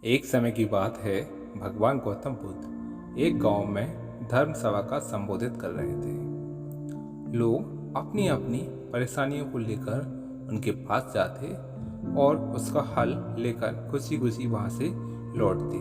एक समय की बात है। भगवान गौतम बुद्ध एक गांव में धर्म सभा का संबोधित कर रहे थे। लोग अपनी अपनी परेशानियों को लेकर उनके पास जाते और उसका हल लेकर खुशी खुशी वहां से लौटते।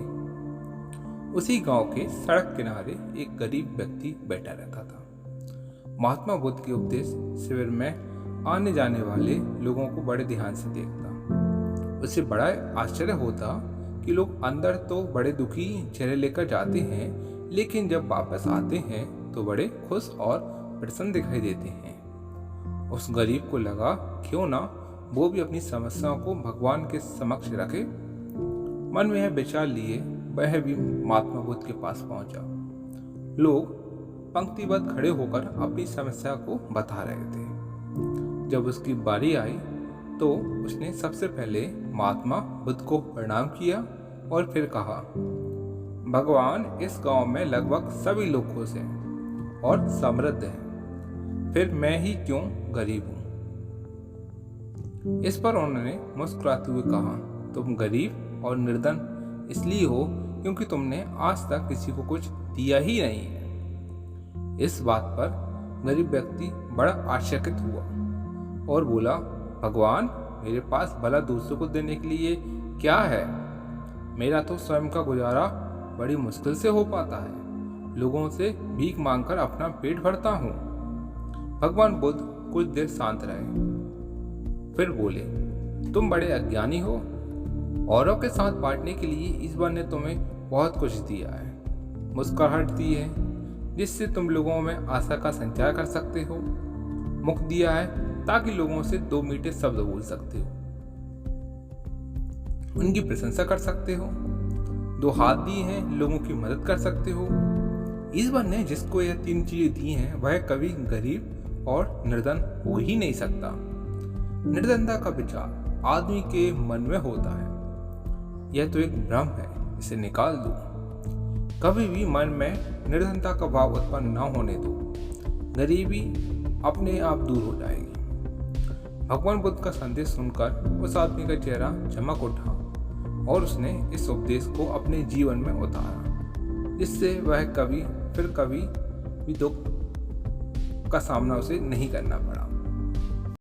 उसी गांव के सड़क किनारे एक गरीब व्यक्ति बैठा रहता था। महात्मा बुद्ध के उपदेश शिविर में आने जाने वाले लोगों को बड़े ध्यान से देखता। उसे बड़ा आश्चर्य होता कि लोग अंदर तो बड़े दुखी चेहरे लेकर जाते हैं, लेकिन जब वापस आते हैं तो बड़े खुश और प्रसन्न दिखाई देते हैं। उस गरीब को लगा क्यों ना वो भी अपनी समस्याओं को भगवान के समक्ष रखे। मन में यह विचार लिए वह भी महात्मा बुद्ध के पास पहुंचा। लोग पंक्तिबद्ध खड़े होकर अपनी समस्या को बता रहे थे। जब उसकी बारी आई तो उसने सबसे पहले महात्मा बुद्ध को प्रणाम किया और फिर कहा, भगवान, इस गांव में लगभग सभी लोग खुश हैं और समृद्ध हैं, फिर मैं ही क्यों गरीब हूं। इस पर उन्होंने मुस्कुराते हुए कहा, तुम गरीब और निर्धन इसलिए हो क्योंकि तुमने आज तक किसी को कुछ दिया ही नहीं है। इस बात पर गरीब व्यक्ति बड़ा आश्चर्यचकित हुआ और बोला, भगवान, मेरे पास भला दूसरों को देने के लिए क्या है? मेरा तो स्वयं का गुजारा बड़ी मुश्किल से हो पाता है। लोगों से भीख मांगकर अपना पेट भरता हूँ। भगवान बुद्ध कुछ देर शांत रहे, फिर बोले, तुम बड़े अज्ञानी हो। औरों के साथ बांटने के लिए ईश्वर ने तुम्हें बहुत कुछ दिया है। मुस्कुराहट दी है जिससे तुम लोगों में आशा का संचार कर सकते हो। मुख दिया है ताकि लोगों से दो मीठे शब्द बोल सकते हो, उनकी प्रशंसा कर सकते हो। दो हाथ दिए हैं, लोगों की मदद कर सकते हो। ईश्वर ने जिसको यह तीन चीजें दी हैं वह कभी गरीब और निर्धन हो ही नहीं सकता। निर्धनता का विचार आदमी के मन में होता है, यह तो एक भ्रम है, इसे निकाल दो। कभी भी मन में निर्धनता का भाव उत्पन्न न होने दो, गरीबी अपने आप दूर हो जाएगी। भगवान बुद्ध का संदेश सुनकर उस आदमी का चेहरा चमक उठा और उसने इस उपदेश को अपने जीवन में उतारा, जिससे वह कभी भी दुख का सामना उसे नहीं करना पड़ा।